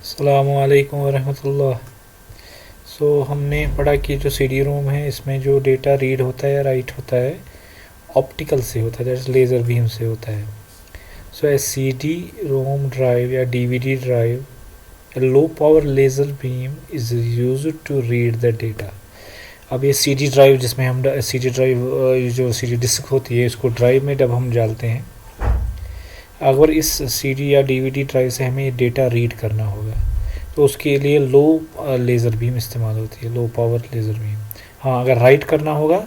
अस्सलामुअलैकुम वरहमतुल्लाह। हमने पढ़ा कि जो सी डी रोम है इसमें जो डेटा रीड होता है या राइट होता है ऑप्टिकल से होता है, दैट्स लेज़र बीम से होता है। A C D ROM drive या D V D drive, a low power laser beam is used to read the data. अब ये सी डी ड्राइव जिसमें हम सी डी ड्राइव जो सी डी डिस्क होती है इसको ड्राइव में जब हम डालते हैं, अगर इस सी डी या डी वी डी ड्राइव से हमें डेटा रीड करना होगा तो उसके लिए लो लेज़र बीम इस्तेमाल होती है, लो पावर लेज़र बीम। हाँ, अगर राइट करना होगा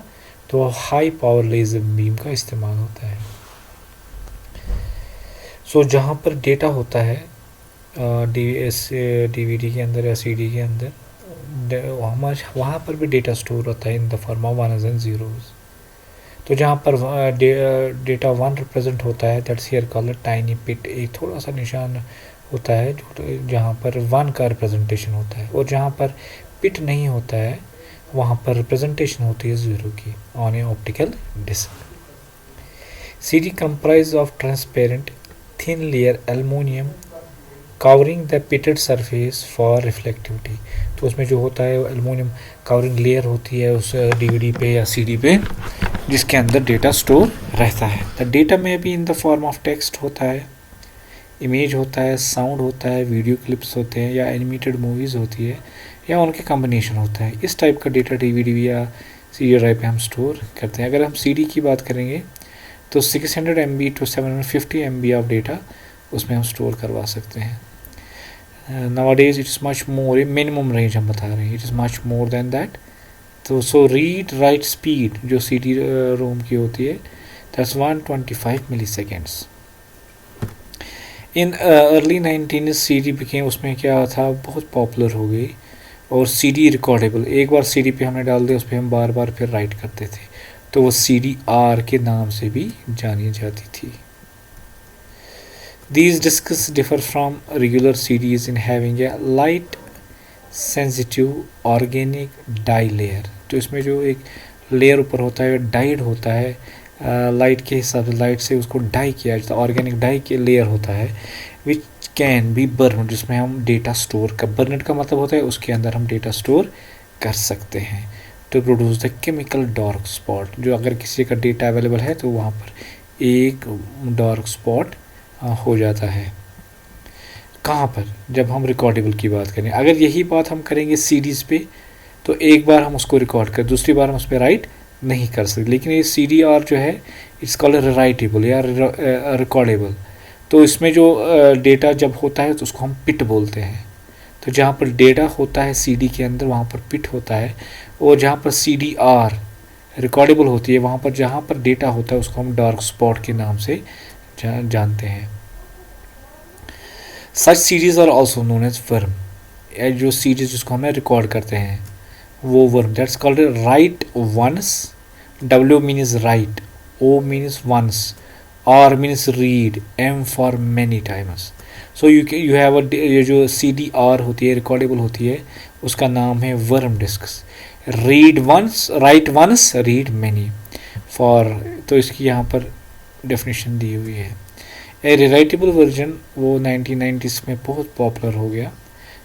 तो हाई पावर लेज़र बीम का इस्तेमाल होता है। जहाँ पर डेटा होता है डी वी डी के अंदर या सी डी के अंदर, वहाँ पर भी डेटा स्टोर होता है in the form of वनस and zeros. तो जहाँ पर डेटा वन रिप्रेजेंट होता है, दैट्स हियर कॉल्ड टाइनी पिट, एक थोड़ा सा निशान होता है जो जहाँ पर वन का रिप्रेजेंटेशन होता है, और जहाँ पर पिट नहीं होता है वहाँ पर रिप्रेजेंटेशन होती है ज़ीरो की on a optical disc. C D comprise of transparent thin layer aluminium covering the pitted surface for reflectivity. तो उसमें जो होता है एल्युमिनियम कवरिंग लेयर होती है उस डीवीडी पे या सीडी पे, जिसके अंदर डेटा स्टोर रहता है। द डेटा में भी in the form of text होता है, इमेज होता है, साउंड होता है, वीडियो क्लिप्स होते हैं या एनिमेटेड मूवीज़ होती है या उनके कम्बिनेशन होता है। इस टाइप का डेटा डीवीडी या सी डी ड्राइव पे हम स्टोर करते हैं। अगर हम सी डी की बात करेंगे तो 600 MB to 750 MB of data उसमें हम स्टोर करवा सकते हैं। Nowadays it's much more, minimum range हम बता रहे हैं, it is much more than that. तो रीड राइट स्पीड जो सी डी रोम की होती है that's 125 milliseconds. In early 19 C D became, उसमें क्या था, बहुत पॉपुलर हो गई, और सी डी रिकॉर्डेबल, एक बार सी डी पे हमने डाल दिया उस पर हम बार बार फिर राइट करते थे, तो वो सी डी आर के नाम से भी जानी जाती थी। These discs differ from regular CDs in having a light sensitive organic dye layer। तो इसमें जो एक लेयर ऊपर होता है डाइड होता है, लाइट के हिसाब से लाइट से उसको डाई किया जाता है, ऑर्गेनिक डाई के लेयर होता है, विच कैन बी बर्न, जिसमें हम डेटा स्टोर कर, बर्नड का मतलब होता है उसके अंदर हम डेटा स्टोर कर सकते हैं। To produce the chemical dark spot, जो अगर किसी का डेटा अवेलेबल है तो वहाँ पर एक डार्क स्पॉट हो जाता है। कहाँ पर, जब हम रिकॉर्डेबल की बात करें, अगर यही बात हम करेंगे सीडीज़ पे तो एक बार हम उसको रिकॉर्ड कर, दूसरी बार हम उस पर राइट नहीं कर सकते। लेकिन ये सी डी आर जो है इट्स कॉल्ड राइटेबल या रिकॉर्डेबल। तो इसमें जो डेटा जब होता है तो उसको हम पिट बोलते हैं। तो जहाँ पर डेटा होता है सी डी के अंदर वहाँ पर पिट होता है, और जहाँ पर सी डी आर रिकॉर्डेबल होती है वहाँ पर जहाँ पर डेटा होता है उसको हम डार्क स्पॉट के नाम से जानते हैं। Such series are also known as WORM, जो सीरीज जिसको हमें रिकॉर्ड करते हैं वो WORM, that's called write once. W means write, O means once, R means read, M for many times. So you have ये जो सी डी आर होती है रिकॉर्डेबल होती है उसका नाम है worm discs. Read once, write once, read many for, तो इसकी यहाँ पर डेफिनेशन दी हुई है। ए रिराइटेबल वर्जन वो 1990s में बहुत पॉपुलर हो गया,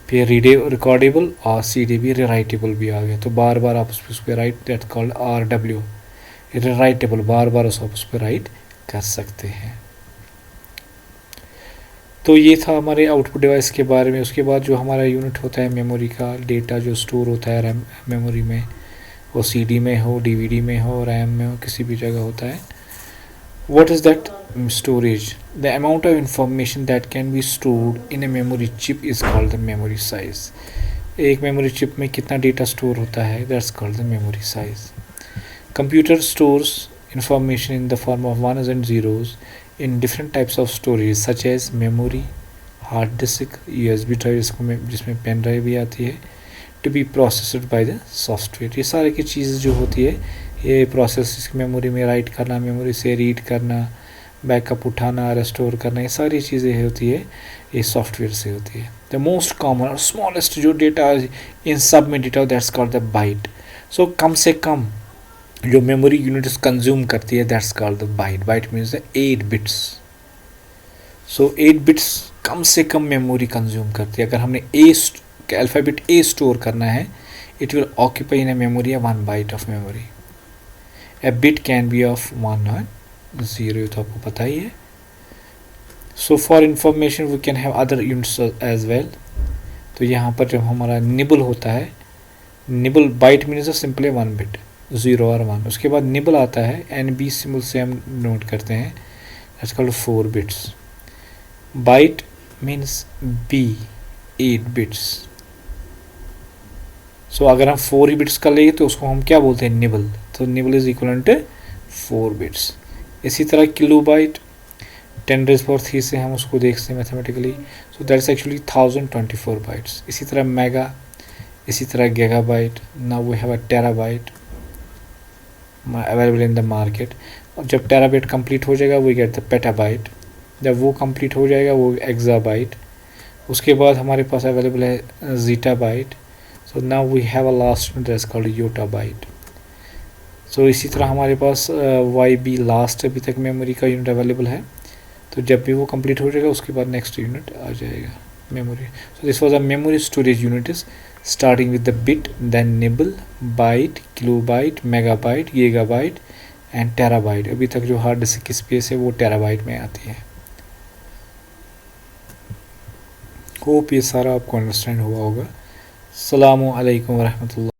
फिर रिकॉर्डेबल और सी डी भी रिराइटेबल भी आ गया, तो बार बार आप उस पर write, that called R W, rewritable, बार बार उस पर राइट कर सकते हैं। तो ये था हमारे आउटपुट डिवाइस के बारे में। उसके बाद जो हमारा यूनिट होता है मेमोरी का, डेटा जो स्टोर होता है रैम मेमोरी में, वो सी डी में हो, डी वी डी में हो, रैम में हो, किसी भी जगह होता है। What is that storage? The amount of information that can be stored in a memory chip is called the memory size. एक memory chip में कितना data store होता है, that's called the memory size. Computer stores information in the form of ones and zeros in different types of storage such as memory, hard disk, USB drive जिसमें pen drive भी आती है, to be processed by the software। ये सारी की चीज़ जो होती है, ये प्रोसेस मेमोरी में राइट करना, मेमोरी से रीड करना, बैकअप उठाना, रेस्टोर करना, ये सारी चीज़ें होती है ये सॉफ्टवेयर से होती है। द मोस्ट कॉमन और स्मॉलेस्ट जो डेटा इन सब में data that's called the byte. So कम से कम जो मेमोरी यूनिट्स कंज्यूम करती है that's called the byte. Byte means the 8 bits. So 8 bits कम से कम मेमोरी कंज्यूम करती है। अगर हमने ए अल्फ़ाबेट ए स्टोर करना है, it will occupy in a memory 1 byte of memory. A bit can be of 1 और 0, तो आपको पता ही है। So for information we can have other units as well. तो यहाँ पर जब हमारा निबल होता है, nibble byte means simply 1 bit, 0 और 1। उसके बाद निबल आता है, एन बी सिंबल से हम नोट करते हैं, that's called 4 bits. Byte means B, 8 bits. So अगर हम 4 ही बिट्स का लेंगे तो उसको हम क्या बोलते हैं, निबल। तो nibble is equal to 4 bits. इसी तरह किलो बाइट 10⁻³ से हम उसको देखते हैं mathematically, so that's actually 1024 bytes. इसी तरह मेगा, इसी तरह gigabyte. Now we have a terabyte available in the market. और जब टेराबाइट कंप्लीट हो जाएगा वी गेट द पेटाबाइट। जब वो कंप्लीट हो जाएगा वो एक्साबाइट। उसके बाद हमारे पास अवेलेबल है zettabyte. So now we have a last that is called yottabyte. So इसी तरह हमारे पास वाई बी लास्ट अभी तक मेमोरी का यूनिट अवेलेबल है। तो जब भी वो कंप्लीट हो जाएगा उसके बाद नेक्स्ट यूनिट आ जाएगा memory. So this was a memory storage unit is starting with the bit, then nibble, byte, kilobyte, megabyte, gigabyte and terabyte। अभी तक जो हार्ड डिस्क की स्पेस है वो टेराबाइट में आती है। होप ये सारा आपको अंडरस्टैंड हुआ होगा। अस्सलामु अलैकुम वरहमतुल्लाह।